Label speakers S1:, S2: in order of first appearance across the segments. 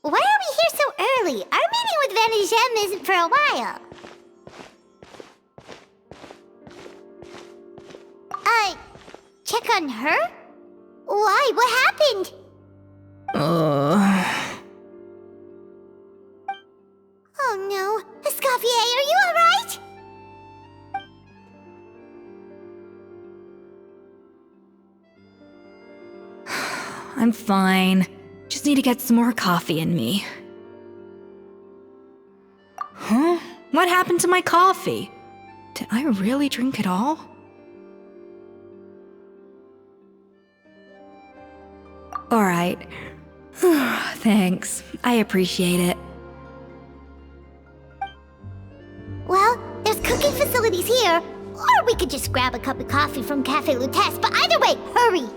S1: Why are we here so early? Our meeting with Vanagem isn't for a while. Check on her? Why? What happened? Oh no. Escoffier, are you alright?
S2: I'm fine. Just need to get some more coffee in me. Huh? What happened to my coffee? Did I really drink it all? Alright. Thanks. I appreciate it.
S1: Well, there's cooking facilities here. Or we could just grab a cup of coffee from Cafe Lutece, but either way, hurry!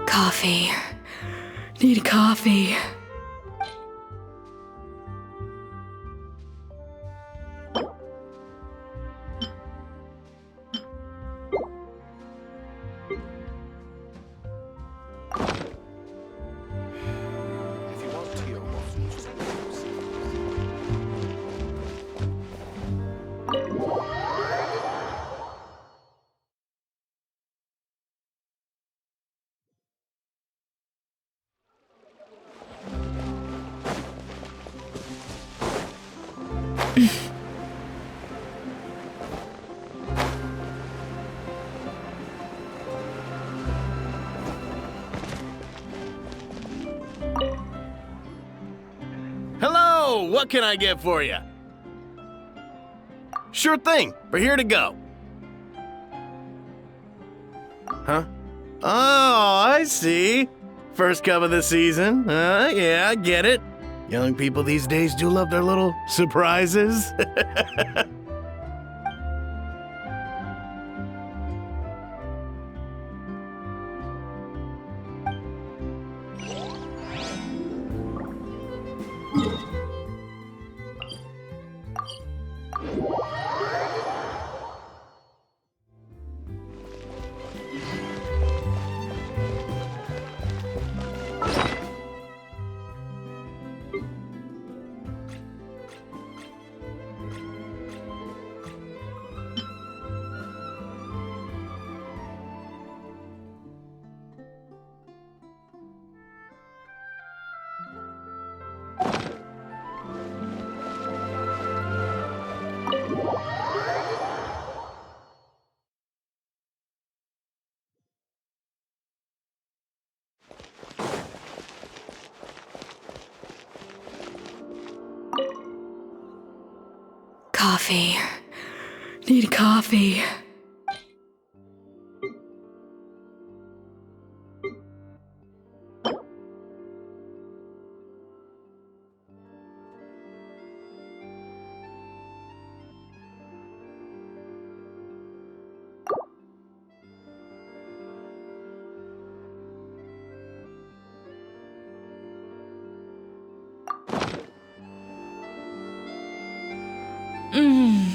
S2: Coffee. Need coffee.
S3: Hello! What can I get for you? Sure thing. We're here to go. Huh? Oh, I see. First cup of the season. Yeah, I get it. Young people these days do love their little surprises.
S2: Coffee. Need coffee.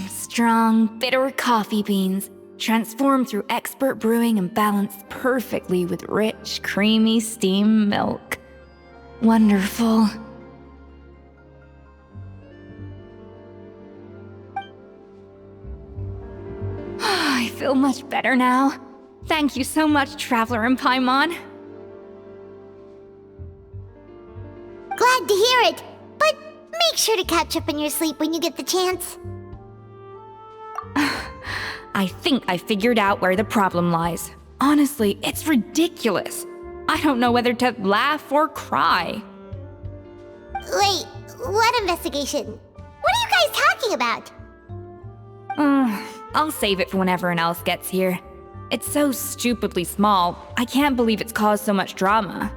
S2: Strong, bitter coffee beans, transformed through expert brewing and balanced perfectly with rich, creamy steamed milk. Wonderful. I feel much better now. Thank you so much, Traveler and Paimon.
S1: Glad to hear it, but make sure to catch up in your sleep when you get the chance.
S2: I think I figured out where the problem lies. Honestly, it's ridiculous. I don't know whether to laugh or cry.
S1: Wait, what investigation? What are you guys talking about?
S2: I'll save it for when everyone else gets here. It's so stupidly small, I can't believe it's caused so much drama.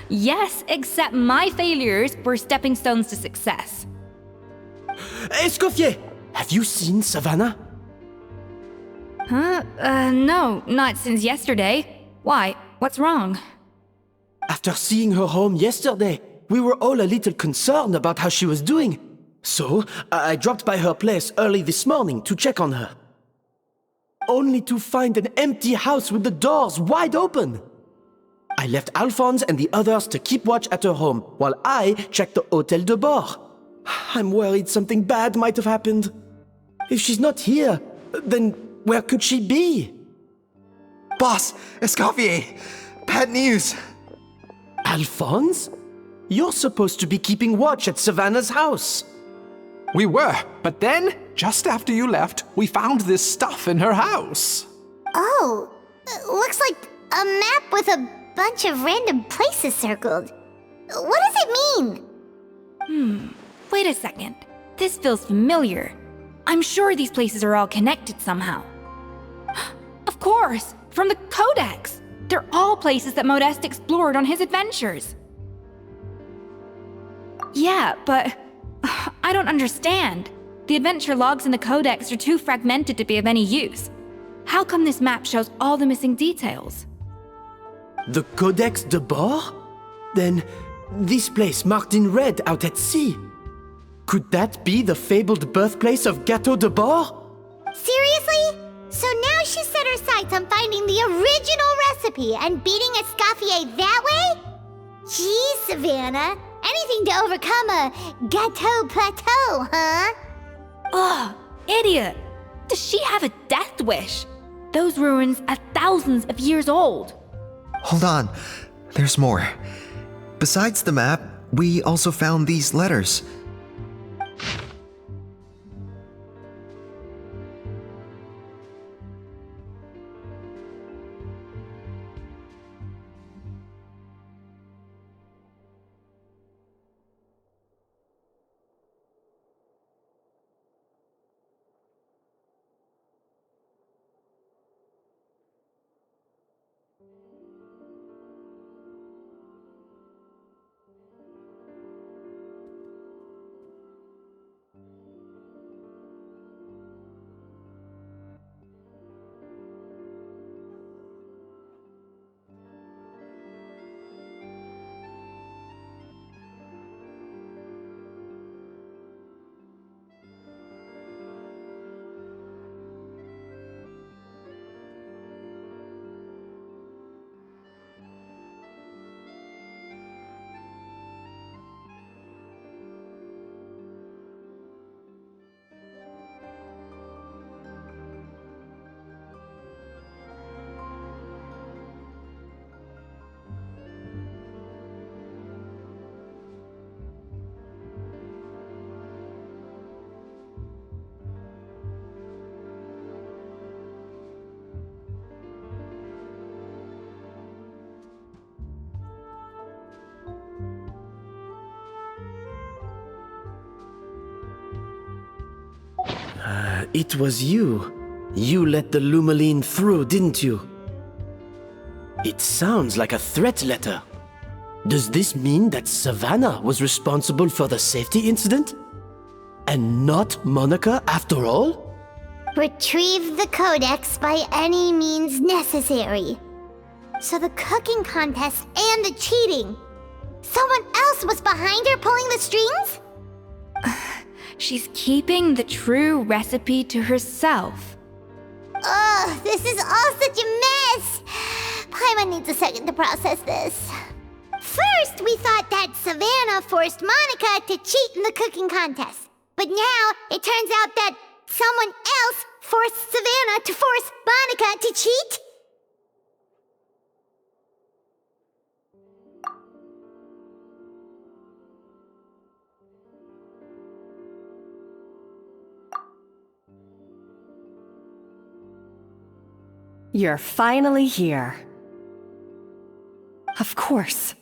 S2: Yes, except my failures were stepping stones to success.
S4: Escoffier, have you seen Savannah?
S2: Huh? No, not since yesterday. Why? What's wrong?
S4: After seeing her home yesterday, we were all a little concerned about how she was doing. So, I dropped by her place early this morning to check on her. Only to find an empty house with the doors wide open. I left Alphonse and the others to keep watch at her home, while I checked the Hôtel de Bord. I'm worried something bad might have happened. If she's not here, then where could she be?
S5: Boss, Escoffier, bad news.
S4: Alphonse? You're supposed to be keeping watch at Savannah's house.
S6: We were, but then, just after you left, we found this stuff in her house.
S1: Oh, looks like a map with a bunch of random places circled. What does it mean?
S2: Wait a second. This feels familiar. I'm sure these places are all connected somehow. Of course, from the Codex. They're all places that Modeste explored on his adventures. Yeah, but I don't understand. The adventure logs in the Codex are too fragmented to be of any use. How come this map shows all the missing details?
S4: The Codex de Bord? Then, this place marked in red out at sea. Could that be the fabled birthplace of Gâteau de Bord?
S1: Seriously? So now she set her sights on finding the original recipe and beating Escoffier that way? Geez, Savannah. Anything to overcome a gâteau plateau, huh?
S2: Ugh, idiot! Does she have a death wish? Those ruins are thousands of years old.
S5: Hold on, there's more. Besides the map, we also found these letters.
S4: It was you. You let the Lumaline through, didn't you? It sounds like a threat letter. Does this mean that Savannah was responsible for the safety incident? And not Monica after all?
S1: Retrieve the Codex by any means necessary. So the cooking contest and the cheating. Someone else was behind her pulling the strings?
S2: She's keeping the true recipe to herself.
S1: Ugh, this is all such a mess. Paimon needs a second to process this. First, we thought that Savannah forced Monica to cheat in the cooking contest. But now, it turns out that someone else forced Savannah to force Monica to cheat?
S7: You're finally here. Of course.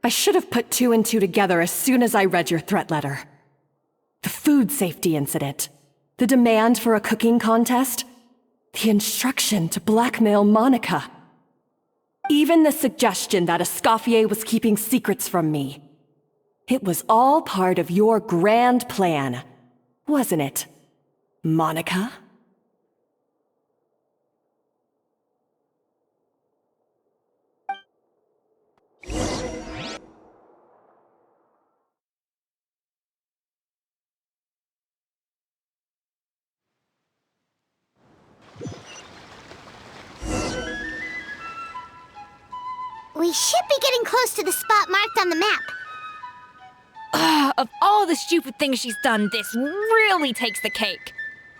S7: I should have put two and two together as soon as I read your threat letter. The food safety incident, the demand for a cooking contest, the instruction to blackmail Monica. Even the suggestion that Escoffier was keeping secrets from me. It was all part of your grand plan, wasn't it, Monica?
S1: We should be getting close to the spot marked on the map.
S2: Of all the stupid things she's done, this really takes the cake.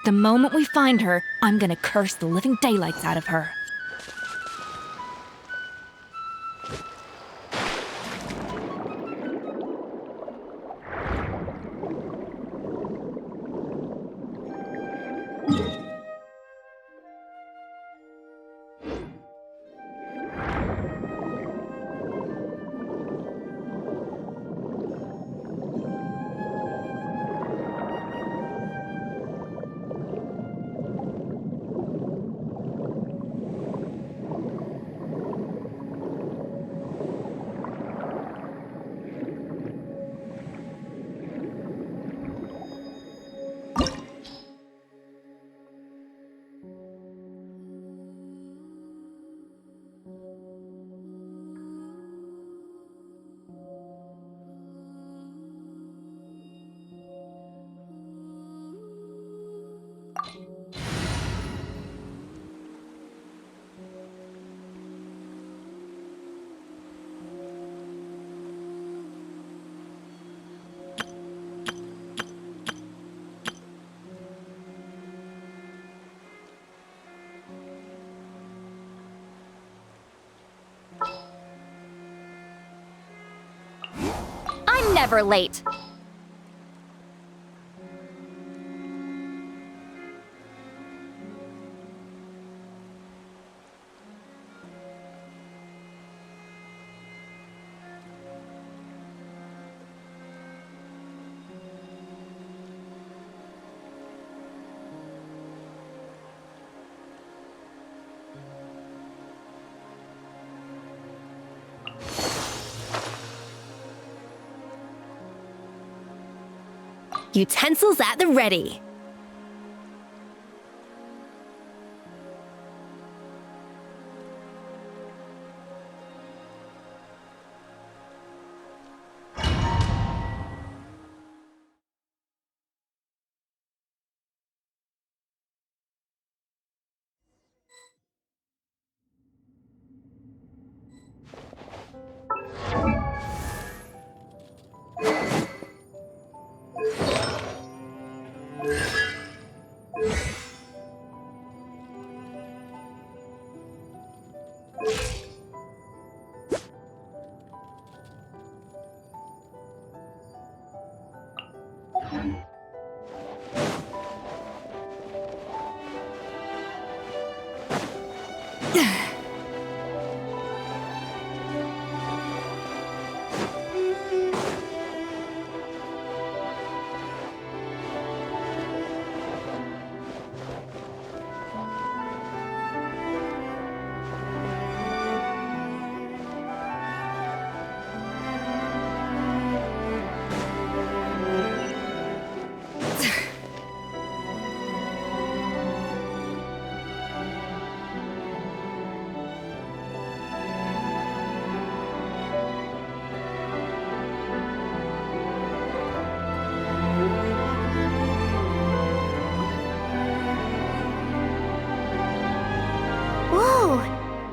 S2: The moment we find her, I'm gonna curse the living daylights out of her. I'm never late. Utensils at the ready.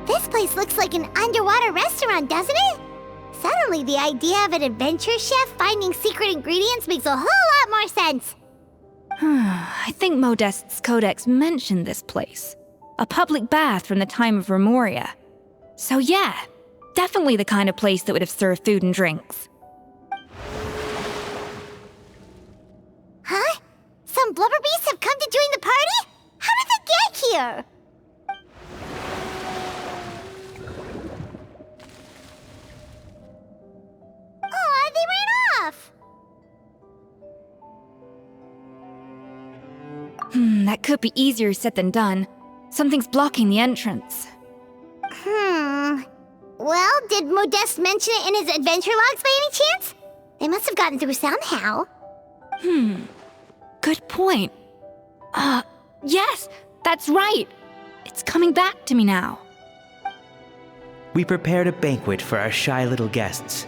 S1: This place looks like an underwater restaurant, doesn't it? Suddenly, the idea of an adventure chef finding secret ingredients makes a whole lot more sense.
S2: I think Modest's codex mentioned this place. A public bath from the time of Remoria. So yeah, definitely the kind of place that would have served food and drinks.
S1: Huh? Some blubber beasts have come to join the party? How did they get here? Aw, they ran off!
S2: That could be easier said than done. Something's blocking the entrance.
S1: Well, did Modeste mention it in his adventure logs by any chance? They must have gotten through somehow.
S2: Good point. Yes, that's right. It's coming back to me now.
S8: We prepared a banquet for our shy little guests,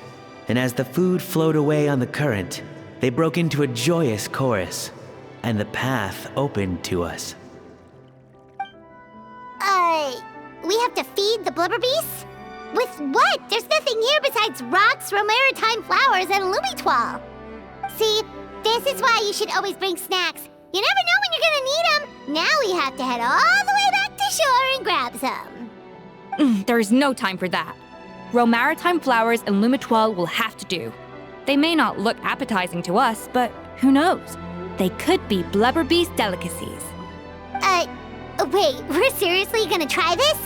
S8: and as the food flowed away on the current, they broke into a joyous chorus, and the path opened to us.
S1: We have to feed the blubber beasts? With what? There's nothing here besides rocks, romaritime flowers, and lumitoile. See, this is why you should always bring snacks. You never know when you're gonna need them. Now we have to head all the way back to shore and grab some.
S2: There is no time for that. Romaritime flowers and lumitoile will have to do. They may not look appetizing to us, but who knows? They could be blubber beast delicacies.
S1: Wait, we're seriously gonna try this?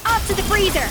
S2: Off to the freezer!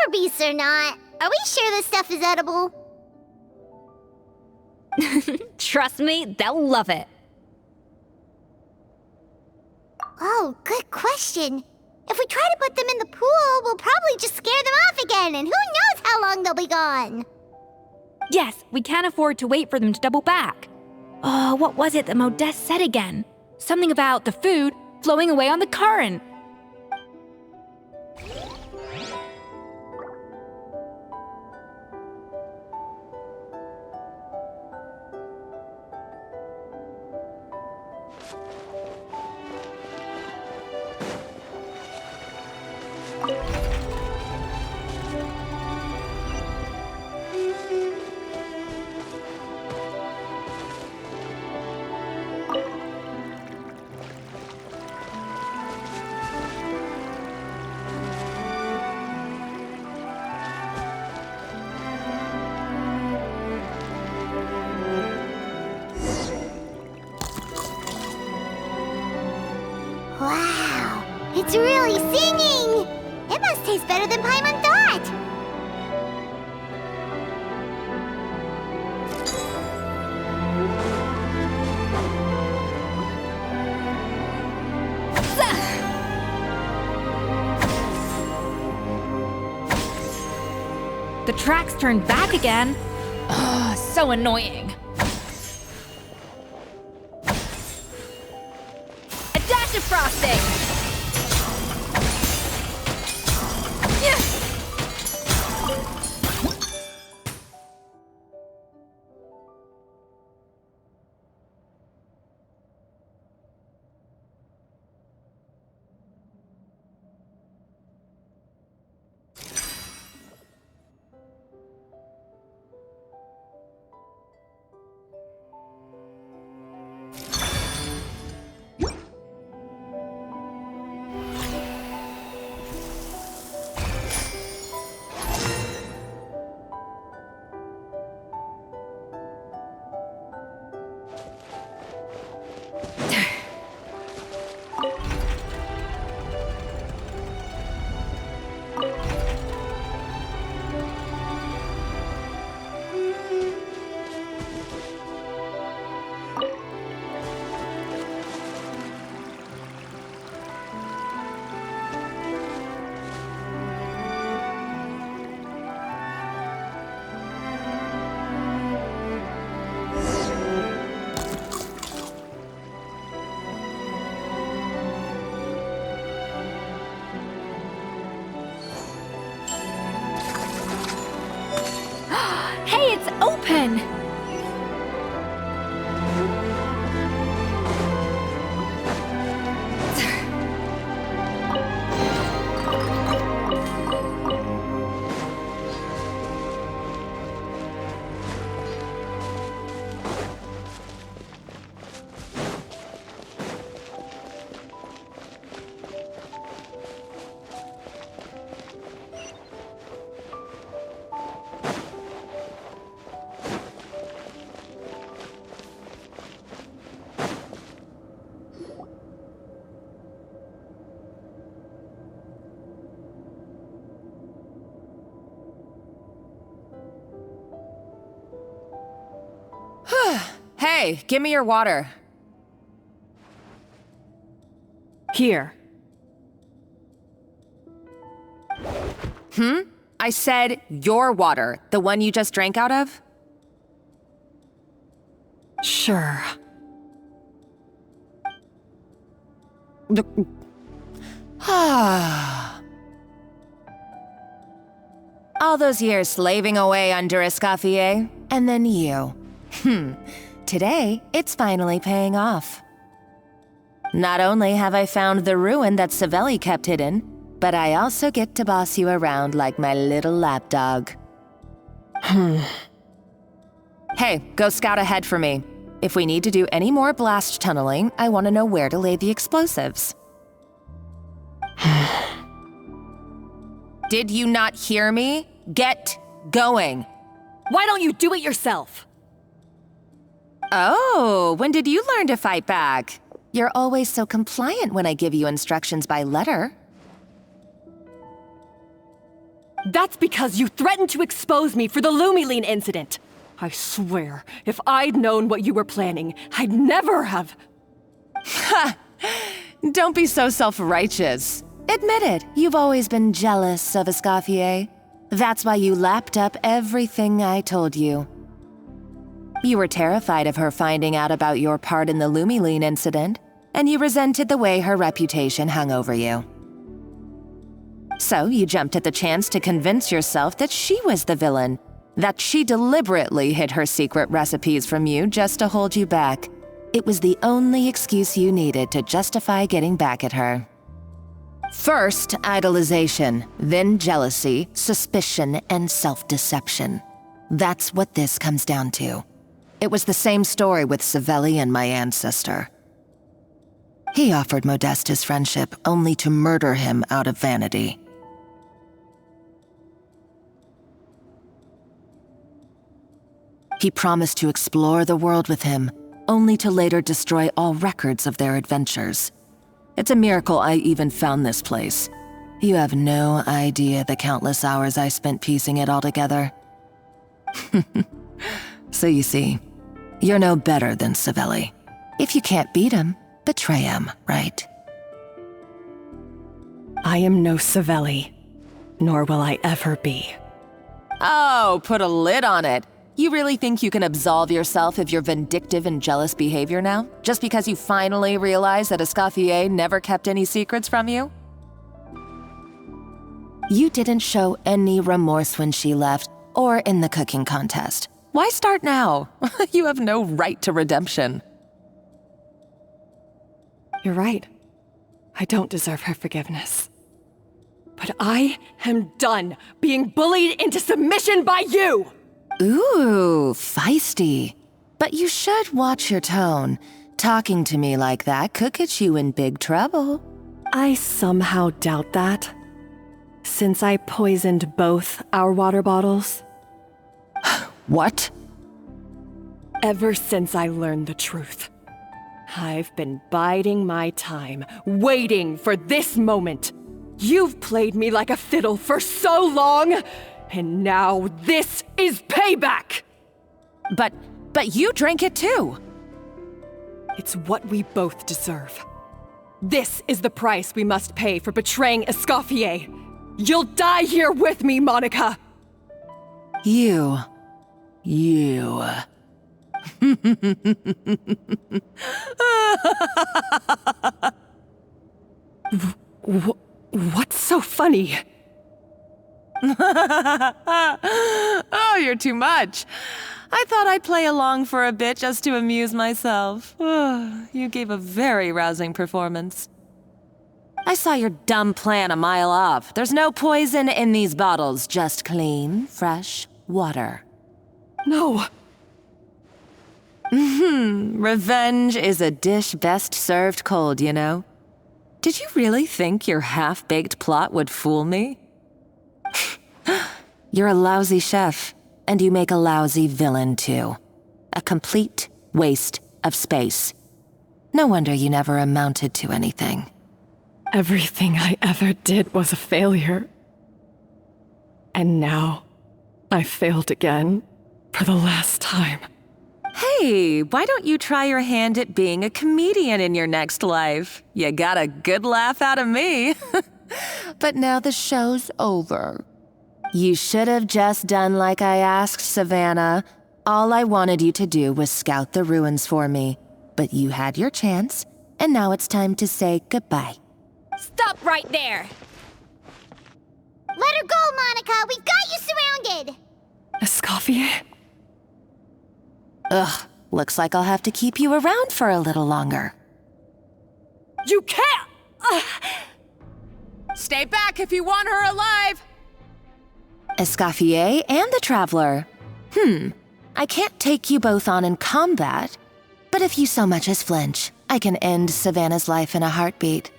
S1: Blubber beasts or not, are we sure this stuff is edible?
S2: Trust me, they'll love it.
S1: Oh, good question. If we try to put them in the pool, we'll probably just scare them off again, and who knows how long they'll be gone.
S2: Yes, we can't afford to wait for them to double back. Oh, what was it that Modeste said again? Something about the food flowing away on the current.
S1: Wow, it's really singing! It must taste better than Paimon thought!
S2: The tracks turned back again. Ugh, so annoying. A dash of frosting!
S9: Hey, give me your water.
S7: Here.
S9: I said your water, the one you just drank out of?
S7: Sure.
S9: All those years slaving away under Escoffier, and then you. Today, it's finally paying off. Not only have I found the ruin that Savelli kept hidden, but I also get to boss you around like my little lapdog. Hey, go scout ahead for me. If we need to do any more blast tunneling, I want to know where to lay the explosives. Did you not hear me? Get going.
S7: Why don't you do it yourself?
S9: Oh, when did you learn to fight back? You're always so compliant when I give you instructions by letter.
S7: That's because you threatened to expose me for the Lumiline incident. I swear, if I'd known what you were planning, I'd never have...
S9: Ha! Don't be so self-righteous. Admit it, you've always been jealous of Escoffier. That's why you lapped up everything I told you. You were terrified of her finding out about your part in the Lumiline incident, and you resented the way her reputation hung over you. So you jumped at the chance to convince yourself that she was the villain, that she deliberately hid her secret recipes from you just to hold you back. It was the only excuse you needed to justify getting back at her. First, idolization, then jealousy, suspicion, and self-deception. That's what this comes down to. It was the same story with Savelli and my ancestor. He offered Modeste his friendship only to murder him out of vanity. He promised to explore the world with him, only to later destroy all records of their adventures. It's a miracle I even found this place. You have no idea the countless hours I spent piecing it all together. So you see, you're no better than Savelli. If you can't beat him, betray him, right?
S7: I am no Savelli, nor will I ever be.
S9: Oh, put a lid on it. You really think you can absolve yourself of your vindictive and jealous behavior now? Just because you finally realize that Escoffier never kept any secrets from you? You didn't show any remorse when she left, or in the cooking contest. Why start now? You have no right to redemption.
S7: You're right. I don't deserve her forgiveness. But I am done being bullied into submission by you!
S9: Ooh, feisty. But you should watch your tone. Talking to me like that could get you in big trouble.
S7: I somehow doubt that. Since I poisoned both our water bottles.
S9: What?
S7: Ever since I learned the truth, I've been biding my time, waiting for this moment. You've played me like a fiddle for so long, and now this is payback!
S9: But you drank it too!
S7: It's what we both deserve. This is the price we must pay for betraying Escoffier. You'll die here with me, Monica!
S9: You.
S7: What's so funny?
S9: Oh, you're too much. I thought I'd play along for a bit just to amuse myself. You gave a very rousing performance. I saw your dumb plan a mile off. There's no poison in these bottles, just clean, fresh water.
S7: No.
S9: Revenge is a dish best served cold, you know? Did you really think your half-baked plot would fool me? You're a lousy chef, and you make a lousy villain, too. A complete waste of space. No wonder you never amounted to anything.
S7: Everything I ever did was a failure. And now, I failed again, for the last time.
S9: Hey, why don't you try your hand at being a comedian in your next life? You got a good laugh out of me. But now the show's over. You should have just done like I asked, Savannah. All I wanted you to do was scout the ruins for me. But you had your chance, and now it's time to say goodbye.
S2: Stop right there!
S1: Let her go, Monica! We've got you surrounded!
S7: Escoffier?
S9: Ugh, looks like I'll have to keep you around for a little longer.
S7: You can't!
S9: Stay back if you want her alive! Escoffier and the Traveler. I can't take you both on in combat, but if you so much as flinch, I can end Savannah's life in a heartbeat.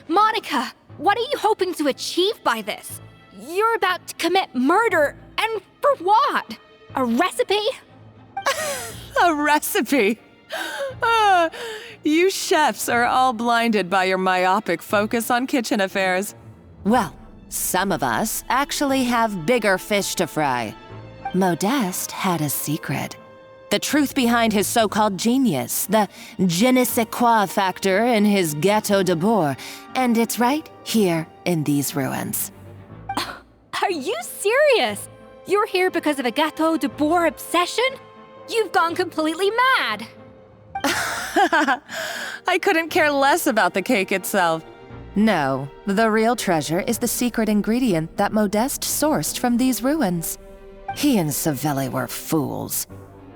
S2: Monica, what are you hoping to achieve by this? You're about to commit murder, and for what? A recipe?
S9: A recipe? You chefs are all blinded by your myopic focus on kitchen affairs. Well, some of us actually have bigger fish to fry. Modeste had a secret. The truth behind his so-called genius, the je ne sais quoi factor in his gâteau de bois, and it's right here in these ruins.
S2: Are you serious? You're here because of a gâteau de bois obsession? You've gone completely mad!
S9: I couldn't care less about the cake itself. No, the real treasure is the secret ingredient that Modeste sourced from these ruins. He and Savelli were fools.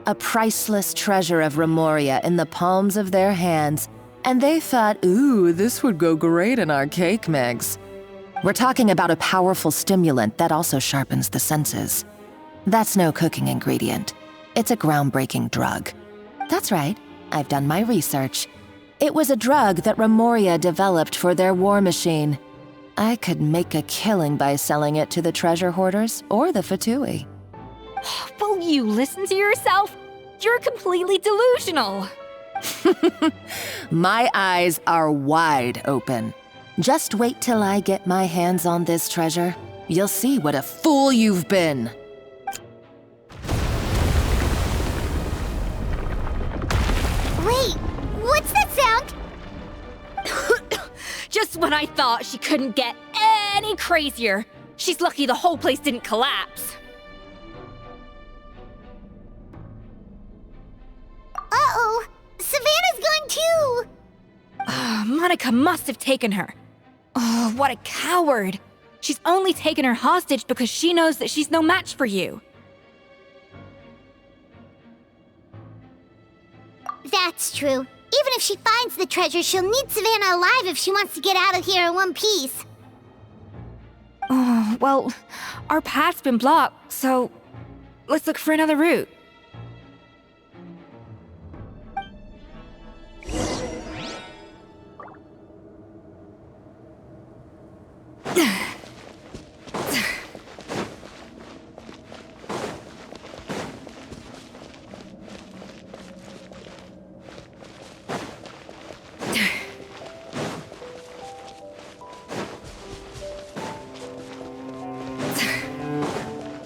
S9: A priceless treasure of Remoria in the palms of their hands, and they thought, ooh, this would go great in our cake mix. We're talking about a powerful stimulant that also sharpens the senses. That's no cooking ingredient. It's a groundbreaking drug. That's right, I've done my research. It was a drug that Remoria developed for their war machine. I could make a killing by selling it to the treasure hoarders or the Fatui.
S2: Will you listen to yourself? You're completely delusional.
S9: My eyes are wide open. Just wait till I get my hands on this treasure. You'll see what a fool you've been.
S1: Wait, what's that sound?
S2: Just when I thought she couldn't get any crazier. She's lucky the whole place didn't collapse.
S1: Uh-oh, Savannah's gone too!
S2: Monica must have taken her. Oh, what a coward. She's only taken her hostage because she knows that she's no match for you.
S1: That's true. Even if she finds the treasure, she'll need Savannah alive if she wants to get out of here in one piece.
S2: Oh, well, our path's been blocked, so let's look for another route.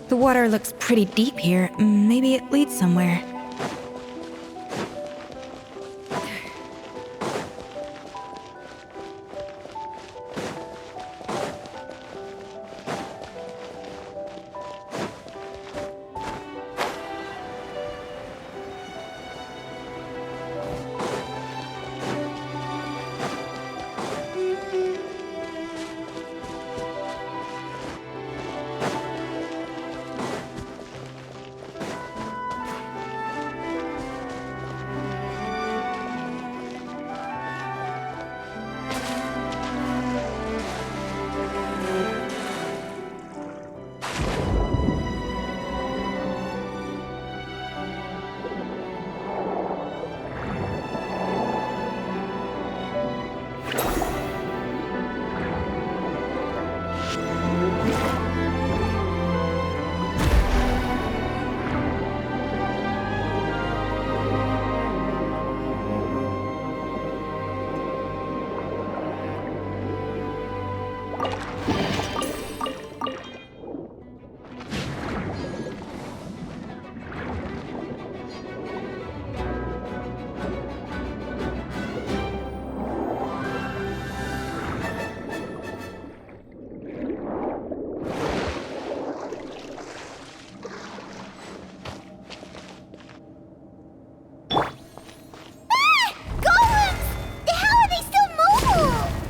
S2: The water looks pretty deep here. Maybe it leads somewhere.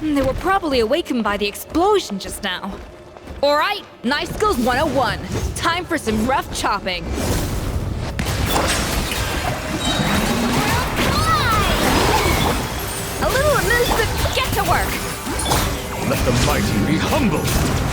S2: They were probably awakened by the explosion just now. Alright, Knife Skills 101. Time for some rough chopping. A little amuse, but get to work!
S10: Let the mighty be humbled!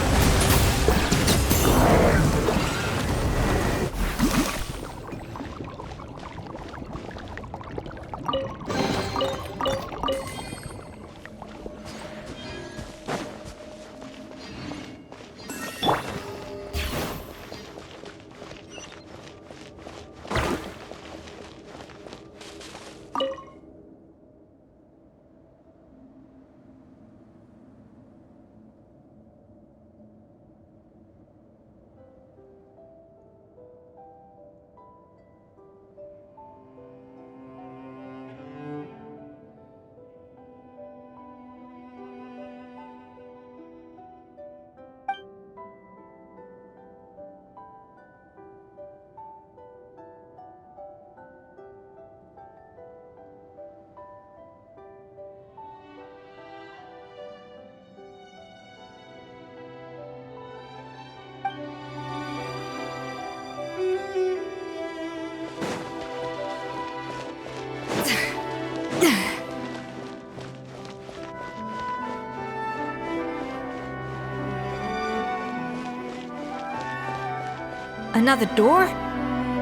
S2: Another door?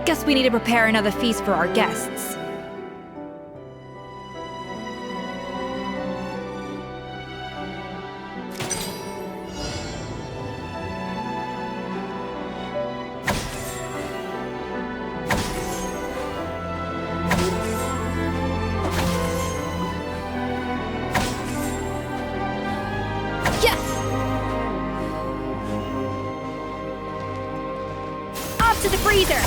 S2: Guess we need to prepare another feast for our guests. To the freezer!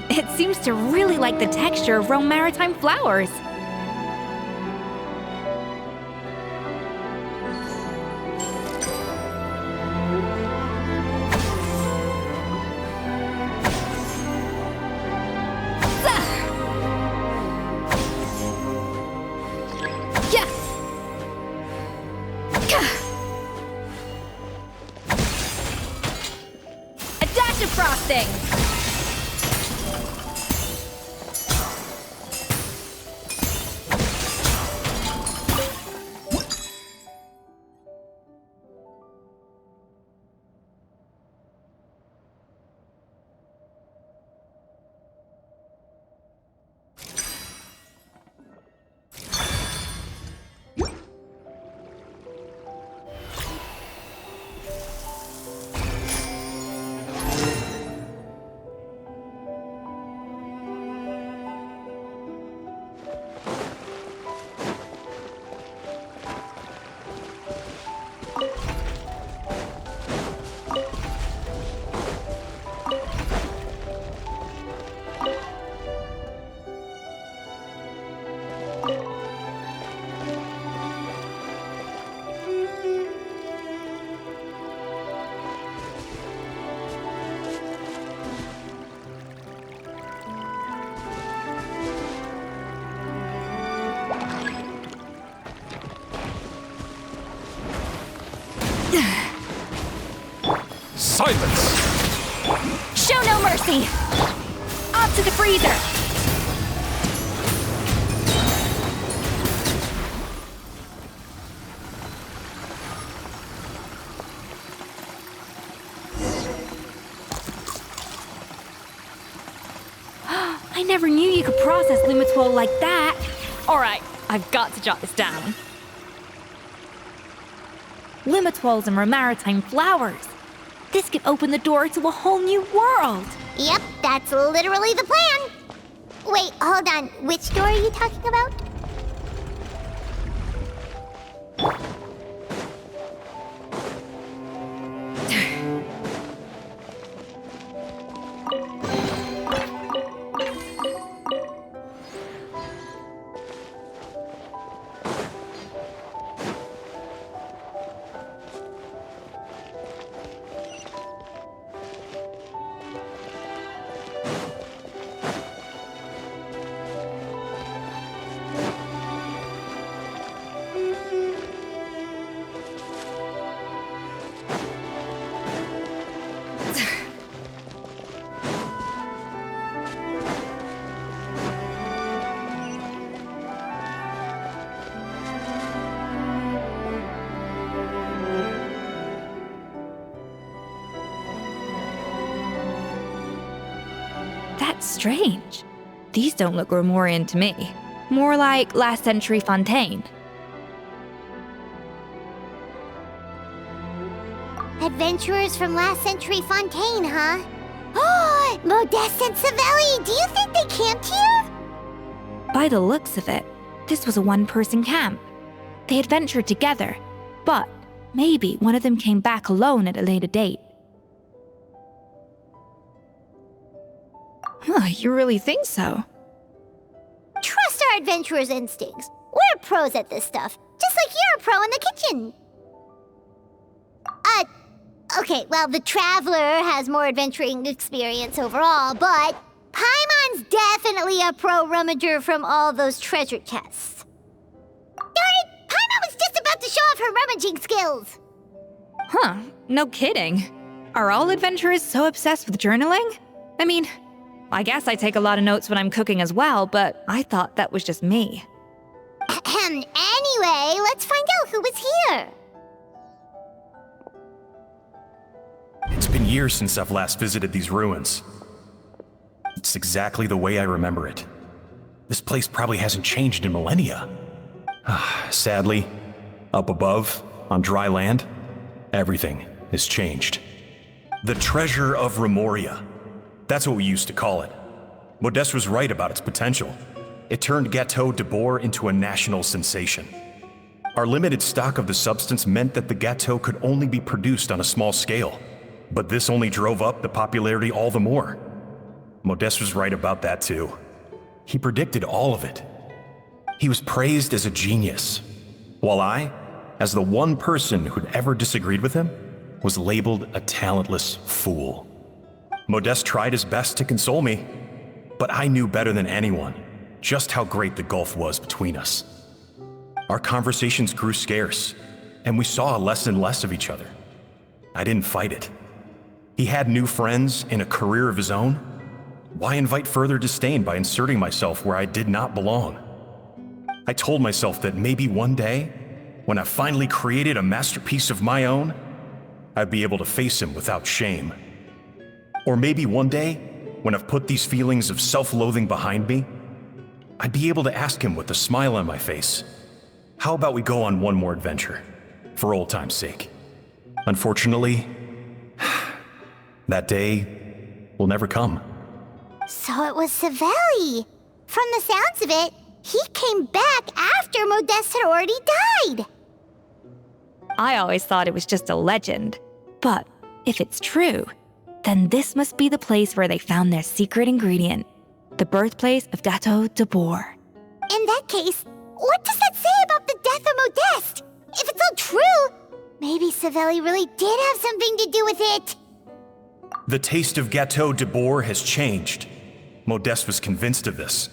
S2: It seems to really like the texture of Rome maritime flowers. A dash of frosting! mercy! Up to the freezer! I never knew you could process Lumitwol like that. Alright, I've got to jot this down. Lumitwols and Romaritime flowers. This could open the door to a whole new world.
S1: Yep, that's literally the plan. Wait, hold on. Which door are you talking about?
S2: That's strange. These don't look Romorian to me. More like last century Fontaine.
S1: Adventurers from last century Fontaine, huh? Oh, Modeste and Savelli, do you think they camped here?
S2: By the looks of it, this was a one-person camp. They adventured together, but maybe one of them came back alone at a later date. Huh, you really think so?
S1: Trust our adventurers' instincts. We're pros at this stuff, just like you're a pro in the kitchen. Okay, well, the Traveler has more adventuring experience overall, but Paimon's definitely a pro rummager from all those treasure chests. Darn it! Paimon was just about to show off her rummaging skills!
S2: Huh, no kidding. Are all adventurers so obsessed with journaling? I mean, I guess I take a lot of notes when I'm cooking as well, but I thought that was just me.
S1: Anyway, let's find out who was here.
S10: It's been years since I've last visited these ruins. It's exactly the way I remember it. This place probably hasn't changed in millennia. Sadly, up above, on dry land, everything has changed. The treasure of Remoria. That's what we used to call it. Modeste was right about its potential. It turned Gâteau de Bourg into a national sensation. Our limited stock of the substance meant that the gâteau could only be produced on a small scale. But this only drove up the popularity all the more. Modeste was right about that too. He predicted all of it. He was praised as a genius, while I, as the one person who'd ever disagreed with him, was labeled a talentless fool. Modeste tried his best to console me, but I knew better than anyone just how great the gulf was between us. Our conversations grew scarce, and we saw less and less of each other. I didn't fight it. He had new friends and a career of his own. Why invite further disdain by inserting myself where I did not belong? I told myself that maybe one day, when I finally created a masterpiece of my own, I'd be able to face him without shame. Or maybe one day, when I've put these feelings of self-loathing behind me, I'd be able to ask him with a smile on my face, how about we go on one more adventure, for old time's sake? Unfortunately, that day will never come.
S1: So it was Savelli. From the sounds of it, he came back after Modeste had already died.
S2: I always thought it was just a legend. But if it's true, then this must be the place where they found their secret ingredient, the birthplace of Gâteau de Bourg.
S1: In that case, what does that say about the death of Modeste? If it's all true, maybe Savelli really did have something to do with it.
S10: The taste of Gâteau de Bourg has changed. Modeste was convinced of this,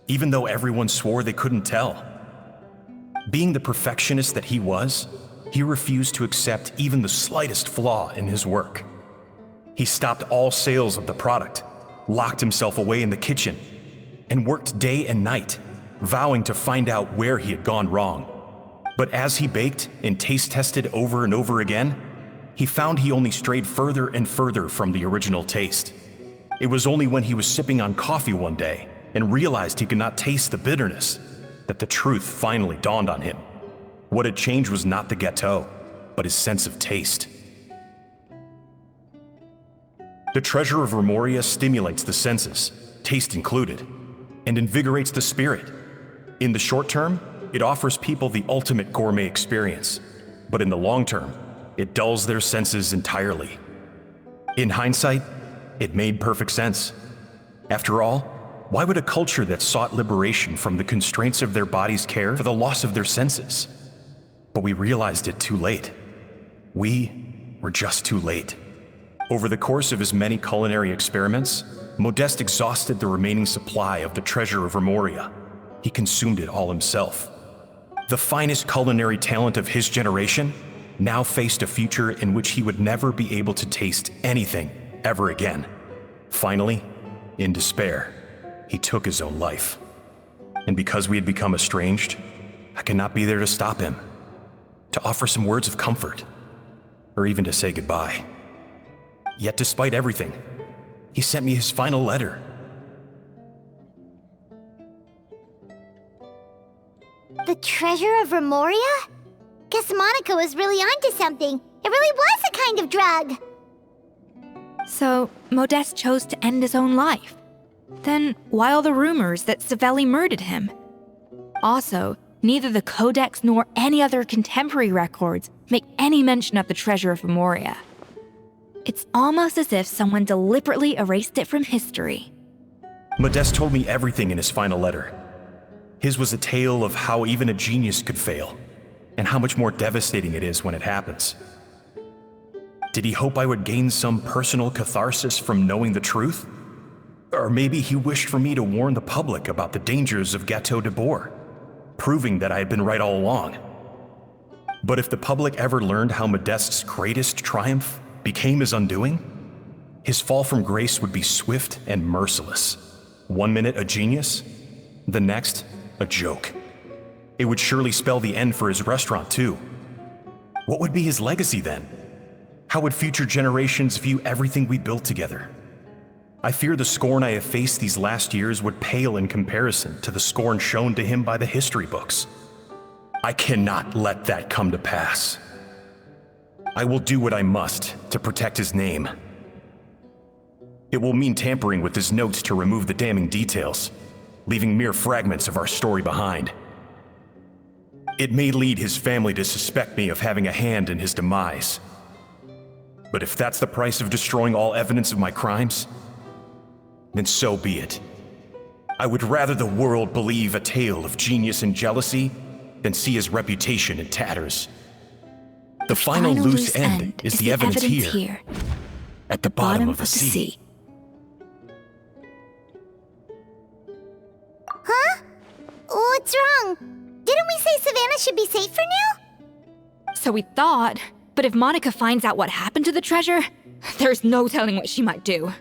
S10: even though everyone swore they couldn't tell. Being the perfectionist that he was, he refused to accept even the slightest flaw in his work. He stopped all sales of the product, locked himself away in the kitchen, and worked day and night, vowing to find out where he had gone wrong. But as he baked and taste tested over and over again, he found he only strayed further and further from the original taste. It was only when he was sipping on coffee one day and realized he could not taste the bitterness that the truth finally dawned on him. What had changed was not the gâteau, but his sense of taste. The treasure of Remoria stimulates the senses, taste included, and invigorates the spirit. In the short term, it offers people the ultimate gourmet experience, but in the long term, it dulls their senses entirely. In hindsight, it made perfect sense. After all, why would a culture that sought liberation from the constraints of their bodies care for the loss of their senses? But we realized it too late. We were just too late. Over the course of his many culinary experiments, Modeste exhausted the remaining supply of the treasure of Remoria. He consumed it all himself. The finest culinary talent of his generation now faced a future in which he would never be able to taste anything ever again. Finally, in despair, he took his own life. And because we had become estranged, I could not be there to stop him, to offer some words of comfort, or even to say goodbye. Yet despite everything, he sent me his final letter.
S1: The treasure of Remoria? Guess Monica was really onto something. It really was a kind of drug.
S2: So, Modeste chose to end his own life. Then, why all the rumors that Savelli murdered him? Also, neither the Codex nor any other contemporary records make any mention of the treasure of Remoria. It's almost as if someone deliberately erased it from history.
S10: Modeste told me everything in his final letter. His was a tale of how even a genius could fail, and how much more devastating it is when it happens. Did he hope I would gain some personal catharsis from knowing the truth? Or maybe he wished for me to warn the public about the dangers of Gâteau de Bourg, proving that I had been right all along. But if the public ever learned how Modeste's greatest triumph became his undoing, his fall from grace would be swift and merciless. 1 minute a genius, the next a joke. It would surely spell the end for his restaurant too. What would be his legacy then? How would future generations view everything we built together? I fear the scorn I have faced these last years would pale in comparison to the scorn shown to him by the history books. I cannot let that come to pass. I will do what I must to protect his name. It will mean tampering with his notes to remove the damning details, leaving mere fragments of our story behind. It may lead his family to suspect me of having a hand in his demise. But if that's the price of destroying all evidence of my crimes, then so be it. I would rather the world believe a tale of genius and jealousy than see his reputation in tatters. The final loose end is the evidence here, at the bottom of the sea.
S1: Huh? What's wrong? Didn't we say Savannah should be safe for now?
S2: So we thought, but if Monica finds out what happened to the treasure, there's no telling what she might do.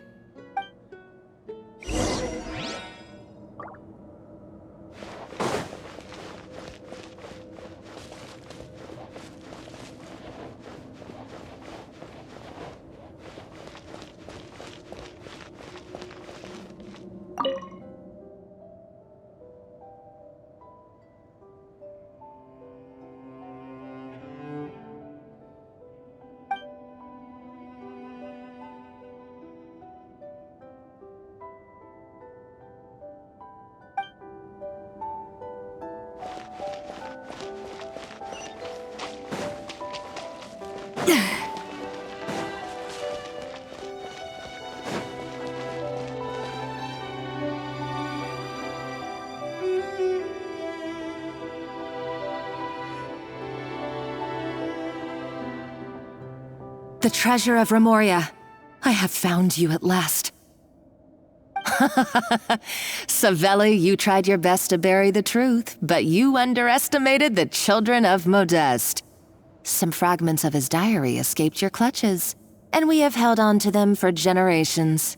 S9: The treasure of Remoria. I have found you at last. Savelli, you tried your best to bury the truth, but you underestimated the children of Modeste. Some fragments of his diary escaped your clutches. and we have held on to them for generations.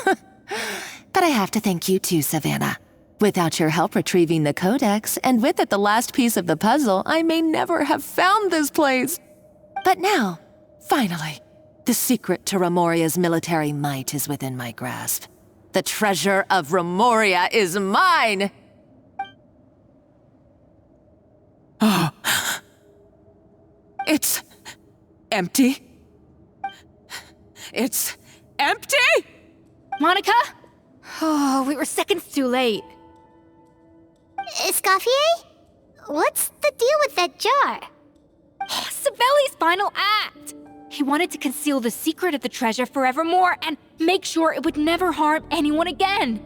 S9: But I have to thank you too, Savannah. Without your help retrieving the codex, and with it the last piece of the puzzle, I may never have found this place. But now, finally, the secret to Remoria's military might is within my grasp. The treasure of Remoria is mine! Oh. It's empty. It's empty?
S2: Monica? Oh, we were seconds too late.
S1: Escoffier? What's the deal with that jar?
S2: Savelli's final act! He wanted to conceal the secret of the treasure forevermore and make sure it would never harm anyone again.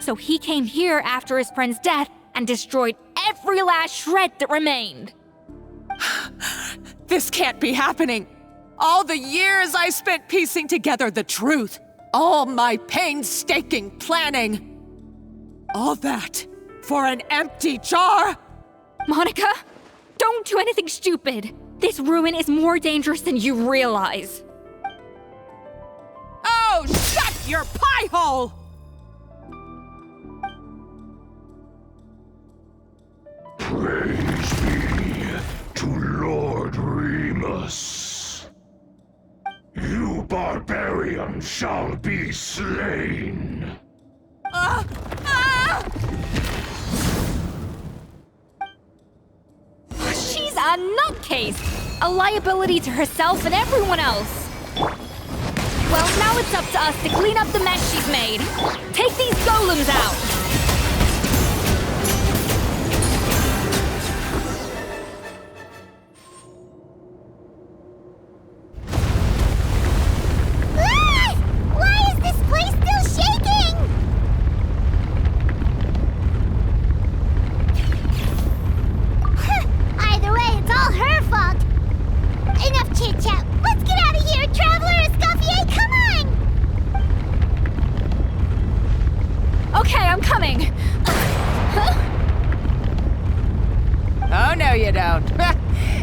S2: So he came here after his friend's death and destroyed every last shred that remained.
S7: This can't be happening. All the years I spent piecing together the truth. All my painstaking planning. All that for an empty jar?
S2: Monica, don't do anything stupid. This ruin is more dangerous than you realize.
S7: Oh, shut your pie hole!
S11: Praise be to Lord Remus. You barbarian shall be slain.
S2: She's a nutcase! A liability to herself and everyone else. Well, now it's up to us to clean up the mess she's made. Take these golems out!
S1: Why is this place still shaking? Either way, it's all her fault. Enough chit-chat. Let's get out of here, Traveler Escoffier, come on!
S2: Okay, I'm coming.
S7: Oh, no you don't.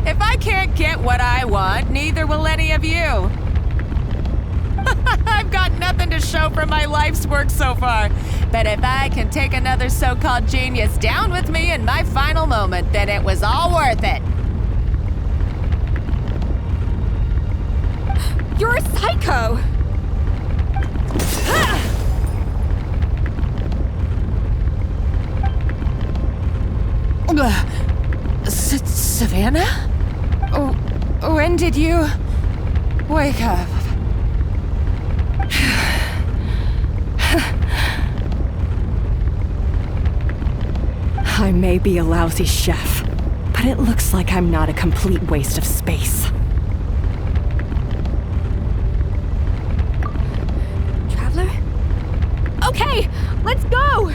S7: If I can't get what I want, neither will any of you. I've got nothing to show for my life's work so far. But if I can take another so-called genius down with me in my final moment, then it was all worth it.
S2: You're a psycho!
S7: Savannah? When did you wake up?
S12: I may be a lousy chef, but it looks like I'm not a complete waste of space.
S2: Traveler? Okay, let's go!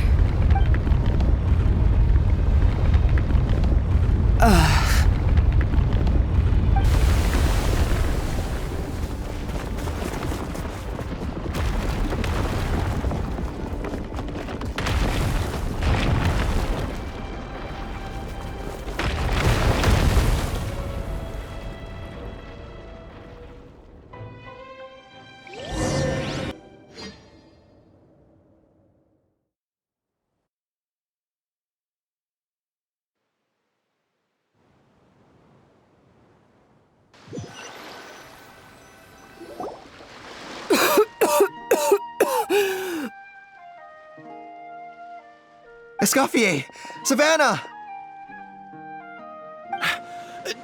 S5: Escoffier! Savannah!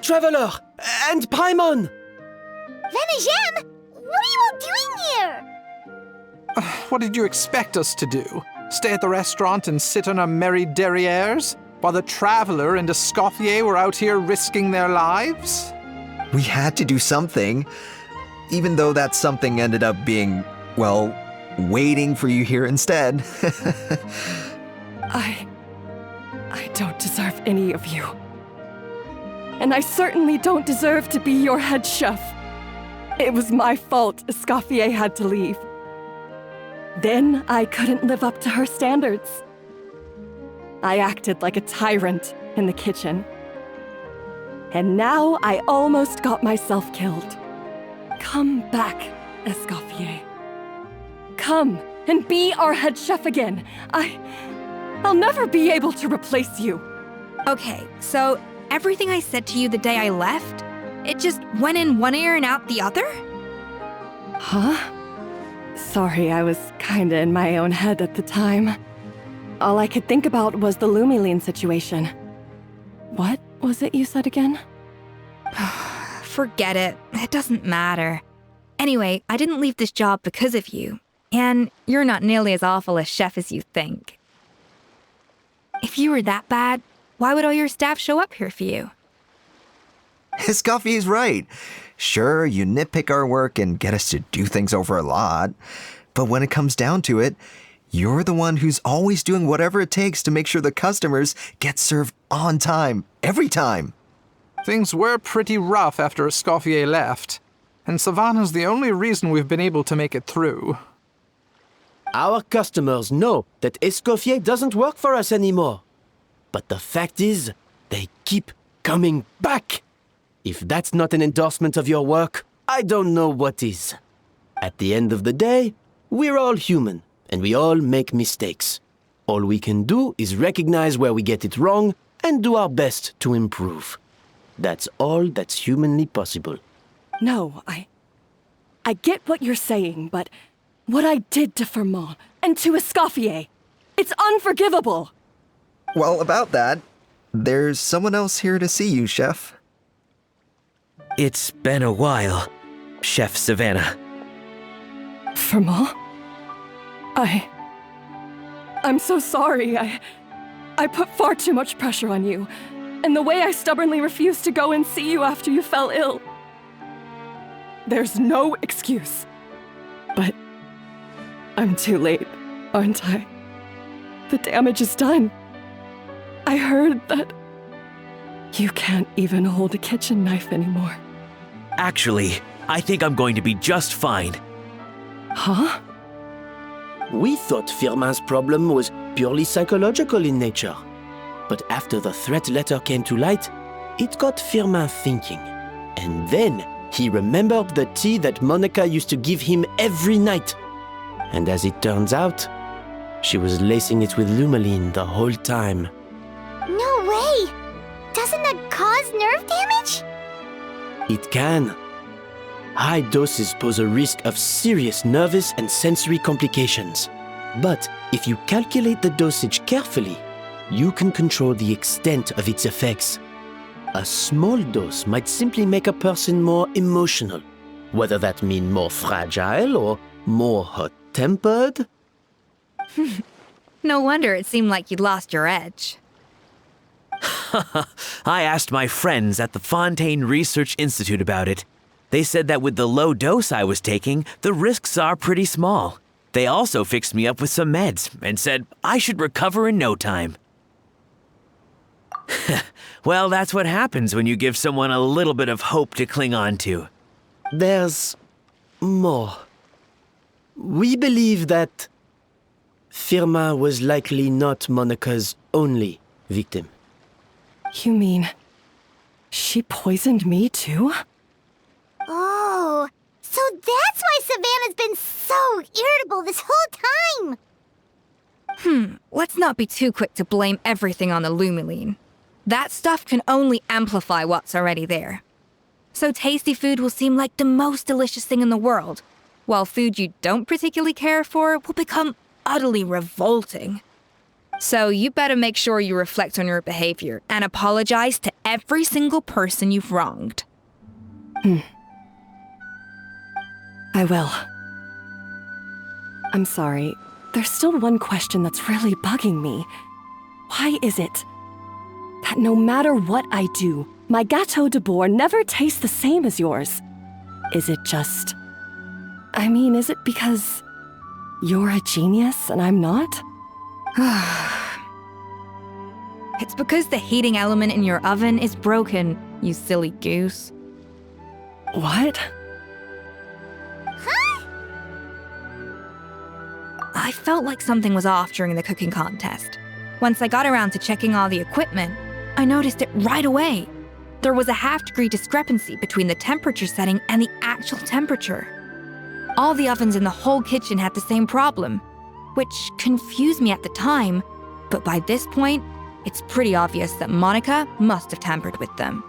S4: Traveler! And Paimon!
S1: Venegem, what are you all doing here?
S6: What did you expect us to do? Stay at the restaurant and sit on our merry derrieres while the Traveler and Escoffier were out here risking their lives?
S5: We had to do something, even though that something ended up being, well, waiting for you here instead.
S12: I don't deserve any of you. And I certainly don't deserve to be your head chef. It was my fault Escoffier had to leave. Then I couldn't live up to her standards. I acted like a tyrant in the kitchen. And now I almost got myself killed. Come back, Escoffier. Come and be our head chef again. I'll never be able to replace you.
S2: Okay, so everything I said to you the day I left, it just went in one ear and out the other?
S12: Huh? Sorry, I was kinda in my own head at the time. All I could think about was the Lumiline situation. What was it you said again?
S2: Forget it. It doesn't matter. Anyway, I didn't leave this job because of you. And you're not nearly as awful a chef as you think. If you were that bad, why would all your staff show up here for you?
S5: Escoffier's right. Sure, you nitpick our work and get us to do things over a lot. But when it comes down to it, you're the one who's always doing whatever it takes to make sure the customers get served on time, every time.
S6: Things were pretty rough after Escoffier left, and Savannah's the only reason we've been able to make it through.
S4: Our customers know that Escoffier doesn't work for us anymore. But the fact is, they keep coming back. If that's not an endorsement of your work, I don't know what is. At the end of the day, we're all human, and we all make mistakes. All we can do is recognize where we get it wrong and do our best to improve. That's all that's humanly possible.
S12: No, I get what you're saying, but what I did to Firmin and to Escoffier, it's unforgivable.
S5: Well, about that, there's someone else here to see you, Chef.
S8: It's been a while, Chef Savannah.
S12: Firmin? I'm so sorry. I put far too much pressure on you. And the way I stubbornly refused to go and see you after you fell ill. There's no excuse. But I'm too late, aren't I? The damage is done. I heard that you can't even hold a kitchen knife anymore.
S8: Actually, I think I'm going to be just fine.
S12: Huh?
S4: We thought Firmin's problem was purely psychological in nature. But after the threat letter came to light, it got Firmin thinking. And then he remembered the tea that Monica used to give him every night. And as it turns out, she was lacing it with Lumiline the whole time.
S1: No way! Doesn't that cause nerve damage?
S4: It can. High doses pose a risk of serious nervous and sensory complications. But if you calculate the dosage carefully, you can control the extent of its effects. A small dose might simply make a person more emotional, whether that means more fragile or more hot-tempered.
S2: No wonder it seemed like you'd lost your edge.
S8: I asked my friends at the Fontaine Research Institute about it. They said that with the low dose I was taking, the risks are pretty small. They also fixed me up with some meds and said I should recover in no time. Well, that's what happens when you give someone a little bit of hope to cling on to.
S4: There's more. We believe that Firmin was likely not Monica's only victim.
S12: You mean she poisoned me too?
S1: Oh, so that's why Savannah's been so irritable this whole time!
S2: Let's not be too quick to blame everything on the Lumiline. That stuff can only amplify what's already there. So tasty food will seem like the most delicious thing in the world, while food you don't particularly care for will become utterly revolting. So you better make sure you reflect on your behavior and apologize to every single person you've wronged.
S12: I will. I'm sorry. There's still one question that's really bugging me. Why is it that no matter what I do, my Gâteau de Bourg never tastes the same as yours? Is it just... is it because you're a genius and I'm not?
S2: It's because the heating element in your oven is broken, you silly goose.
S12: What?
S1: Huh?
S2: I felt like something was off during the cooking contest. Once I got around to checking all the equipment, I noticed it right away. There was a half-degree discrepancy between the temperature setting and the actual temperature. All the ovens in the whole kitchen had the same problem, which confused me at the time, but by this point, it's pretty obvious that Monica must have tampered with them.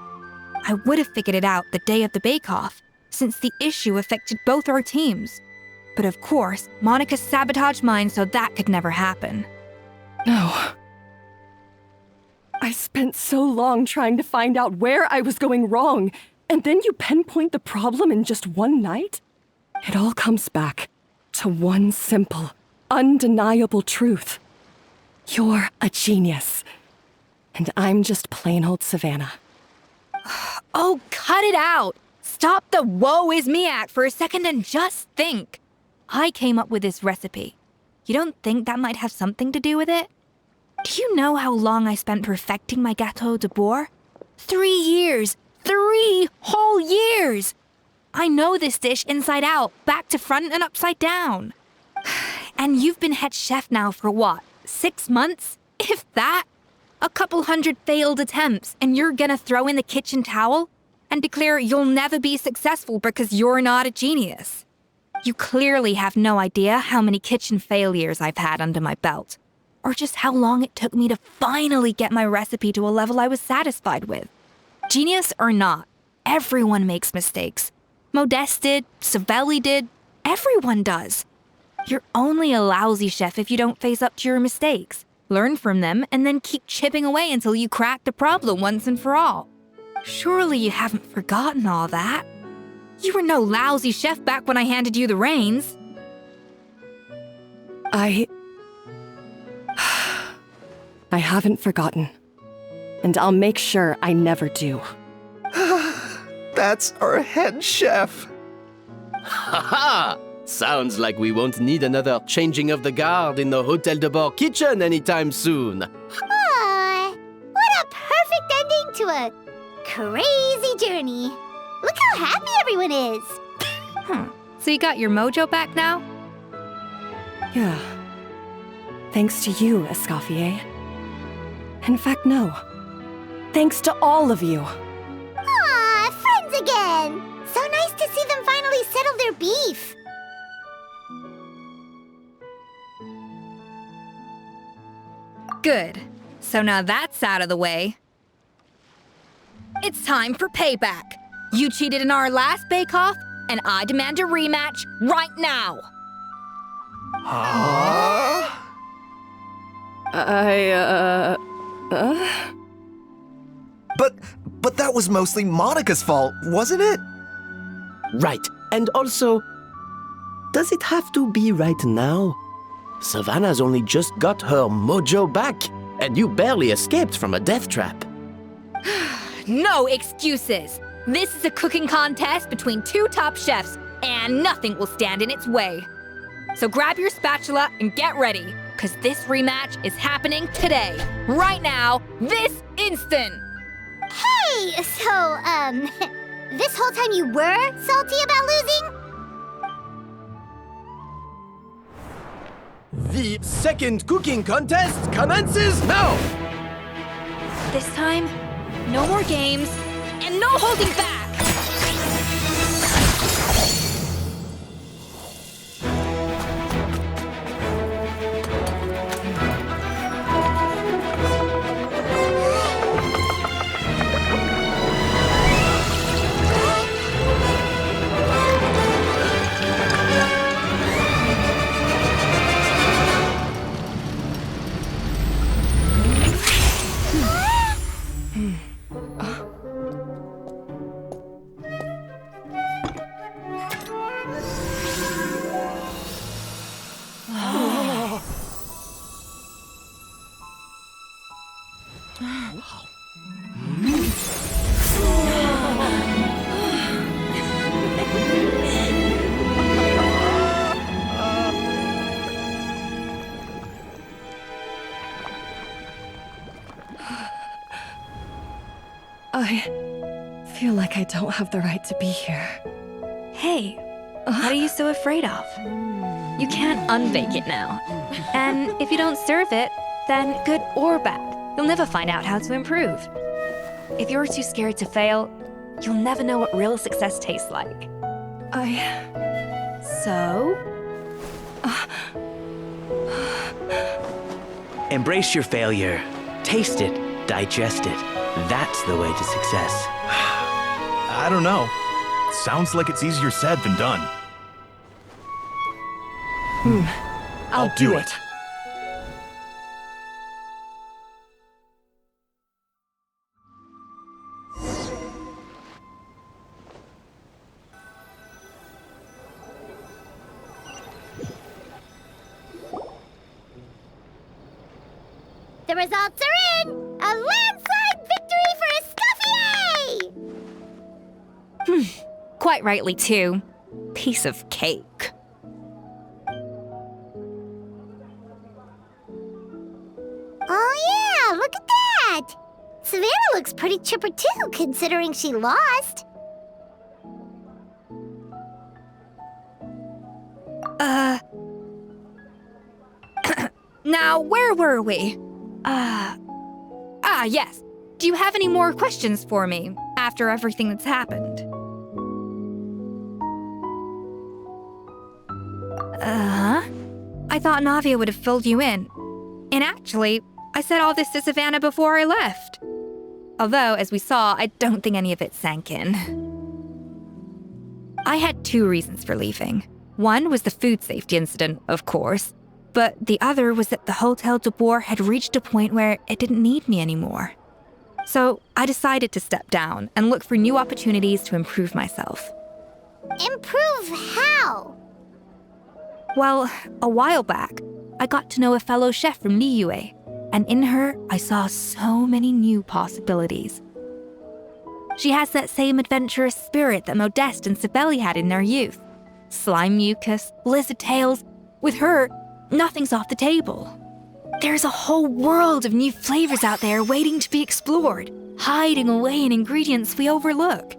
S2: I would have figured it out the day of the bake-off, since the issue affected both our teams. But of course, Monica sabotaged mine so that could never happen.
S12: No. I spent so long trying to find out where I was going wrong, and then you pinpoint the problem in just one night? It all comes back to one simple, undeniable truth. You're a genius. And I'm just plain old Savannah.
S2: Oh, cut it out! Stop the woe is me act for a second and just think. I came up with this recipe. You don't think that might have something to do with it? Do you know how long I spent perfecting my gâteau de bois? 3 years! 3 whole years! I know this dish inside out, back to front and upside down. And you've been head chef now for what, 6 months? If that? A couple hundred failed attempts, and you're gonna throw in the kitchen towel and declare you'll never be successful because you're not a genius. You clearly have no idea how many kitchen failures I've had under my belt, or just how long it took me to finally get my recipe to a level I was satisfied with. Genius or not, everyone makes mistakes. Modeste did, Savelli did, everyone does. You're only a lousy chef if you don't face up to your mistakes, learn from them, and then keep chipping away until you crack the problem once and for all. Surely you haven't forgotten all that. You were no lousy chef back when I handed you the reins.
S12: I haven't forgotten. And I'll make sure I never do.
S4: That's our head chef. Ha! Sounds like we won't need another changing of the guard in the Hotel de Bord kitchen anytime soon.
S1: Aw, what a perfect ending to a crazy journey. Look how happy everyone is.
S2: So you got your mojo back now?
S12: Yeah. Thanks to you, Escoffier. In fact, no. Thanks to all of you.
S1: Aw, friends again. So nice to see them finally settle their beef.
S2: Good. So now that's out of the way. It's time for payback. You cheated in our last bake-off, and I demand a rematch right now.
S5: But that was mostly Monica's fault, wasn't it?
S4: Right. And also, does it have to be right now? Savannah's only just got her mojo back, and you barely escaped from a death trap.
S2: No excuses. This is a cooking contest between 2 top chefs, and nothing will stand in its way. So grab your spatula and get ready, because this rematch is happening today, right now, this instant.
S1: Hey, so, this whole time you were salty about losing?
S4: The second cooking contest commences now!
S2: This time, no more games, and no holding back!
S12: I feel like I don't have the right to be here.
S2: Hey, what are you so afraid of? You can't unbake it now. And if you don't serve it, then good or bad, you'll never find out how to improve. if you're too scared to fail, you'll never know what real success tastes like. So?
S8: Embrace your failure. Taste it. Digest it. That's the way to success.
S10: I don't know. Sounds like it's easier said than done.
S12: I'll do it.
S1: The results are in! A landslide victory for Escoffier!
S2: Quite rightly, too. Piece of cake.
S1: Oh yeah, look at that! Savannah looks pretty chipper too, considering she lost.
S2: Now, where were we? Yes. Do you have any more questions for me after everything that's happened? I thought Navia would have filled you in. And actually, I said all this to Savannah before I left. Although, as we saw, I don't think any of it sank in. I had 2 reasons for leaving. One was the food safety incident, of course. But the other was that the Hotel de Boer had reached a point where it didn't need me anymore. So I decided to step down and look for new opportunities to improve myself.
S1: Improve how?
S2: Well, a while back, I got to know a fellow chef from Liyue, and in her, I saw so many new possibilities. She has that same adventurous spirit that Modeste and Sibeli had in their youth. Slime mucus, lizard tails. With her, nothing's off the table. There's a whole world of new flavors out there waiting to be explored, hiding away in ingredients we overlook.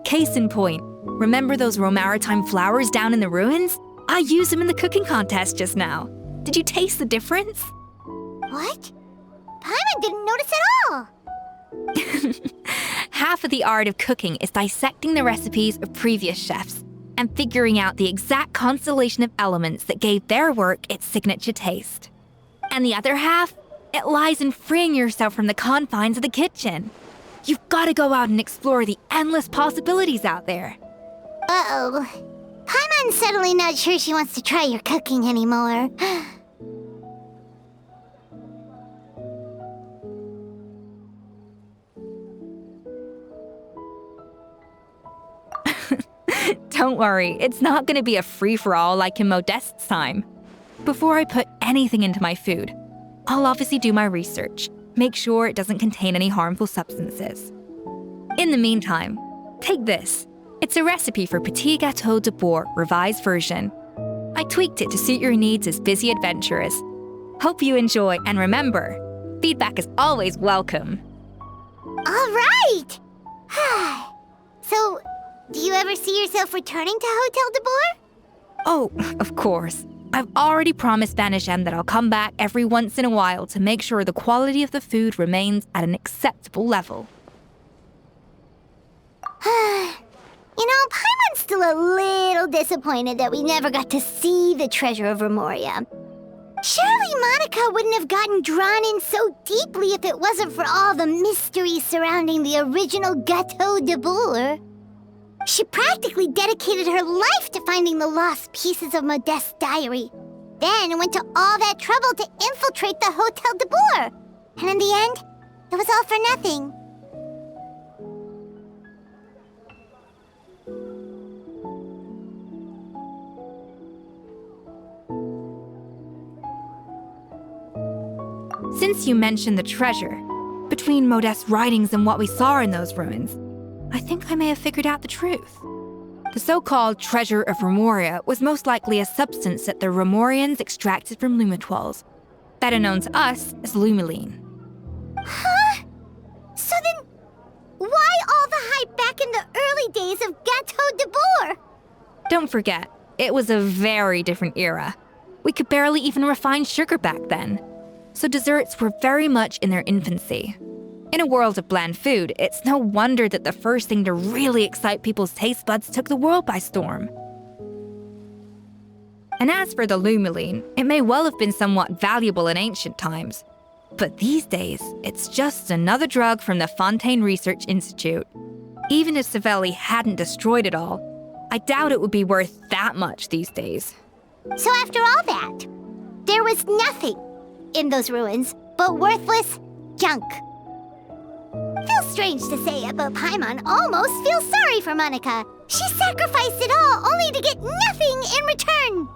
S2: Case in point, remember those Romaritime flowers down in the ruins? I used them in the cooking contest just now. Did you taste the difference?
S1: What? Paimon didn't notice at all.
S2: Half of the art of cooking is dissecting the recipes of previous chefs and figuring out the exact constellation of elements that gave their work its signature taste. And the other half, it lies in freeing yourself from the confines of the kitchen. You've got to go out and explore the endless possibilities out there.
S1: Uh-oh. Paimon's suddenly not sure she wants to try your cooking anymore.
S2: Don't worry, it's not going to be a free-for-all like in Modeste's time. Before I put anything into my food, I'll obviously do my research, make sure it doesn't contain any harmful substances. In the meantime, take this. It's a recipe for Petit Gâteau de Boer revised version. I tweaked it to suit your needs as busy adventurers. Hope you enjoy, and remember, feedback is always welcome.
S1: All right! So, do you ever see yourself returning to Hotel de Boer?
S2: Oh, of course. I've already promised Spanish M that I'll come back every once in a while to make sure the quality of the food remains at an acceptable level.
S1: You know, Paimon's still a little disappointed that we never got to see the treasure of Remoria. Surely Monica wouldn't have gotten drawn in so deeply if it wasn't for all the mystery surrounding the original Gâteau de Boer. She practically dedicated her life to finding the lost pieces of Modeste's diary, then went to all that trouble to infiltrate the Hotel de Boer. And in the end, it was all for nothing.
S2: Since you mentioned the treasure, between Modeste's writings and what we saw in those ruins, I think I may have figured out the truth. The so-called treasure of Remoria was most likely a substance that the Remorians extracted from Lumitoiles, better known to us as Lumiline.
S1: Huh? So then, why all the hype back in the early days of Gâteau de Boer?
S2: Don't forget, it was a very different era. We could barely even refine sugar back then. so desserts were very much in their infancy. In a world of bland food, it's no wonder that the first thing to really excite people's taste buds took the world by storm. And as for the Lumiline, it may well have been somewhat valuable in ancient times. But these days, it's just another drug from the Fontaine Research Institute. Even if Savelli hadn't destroyed it all, I doubt it would be worth that much these days.
S1: So after all that, there was nothing in those ruins but worthless junk. Feels strange to say it, but Paimon almost feels sorry for Monica. She sacrificed it all only to get nothing in return.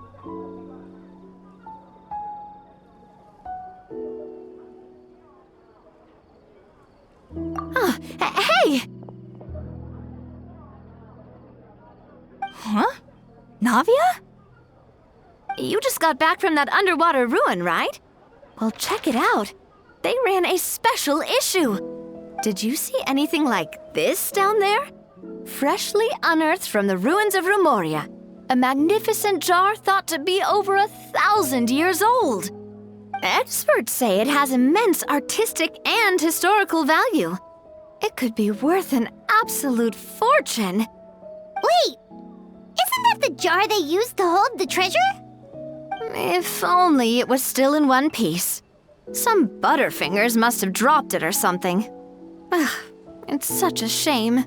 S2: Oh, hey! Huh? Navia?
S13: You just got back from that underwater ruin, right? Well, check it out. They ran a special issue. Did you see anything like this down there? Freshly unearthed from the ruins of Rumoria. A magnificent jar thought to be over 1,000 years old. Experts say it has immense artistic and historical value. It could be worth an absolute fortune.
S1: Wait! Isn't that the jar they used to hold the treasure?
S13: If only it was still in one piece. Some butterfingers must have dropped it or something. Ugh, it's such a shame.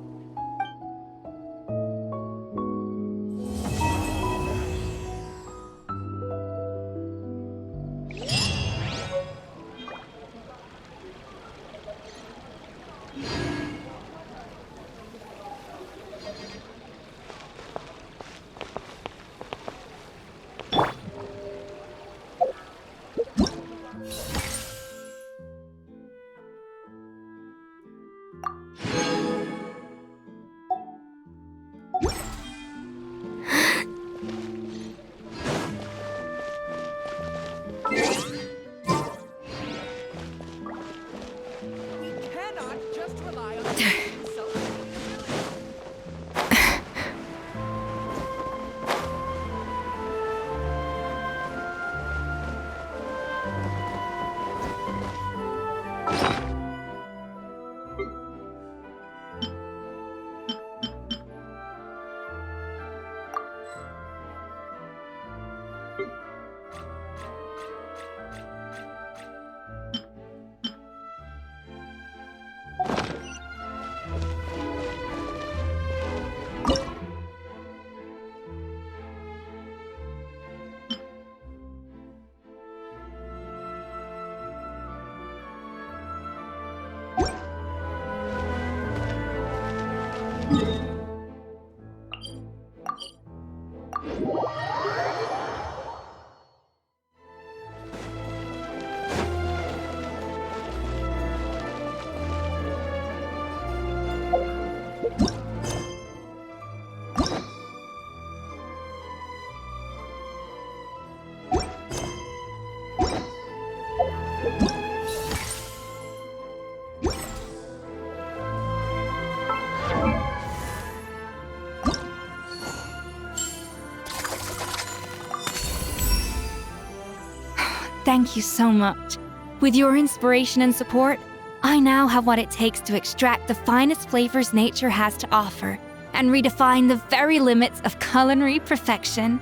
S2: Thank you so much. With your inspiration and support, I now have what it takes to extract the finest flavors nature has to offer and redefine the very limits of culinary perfection.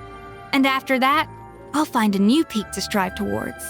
S2: And after that, I'll find a new peak to strive towards.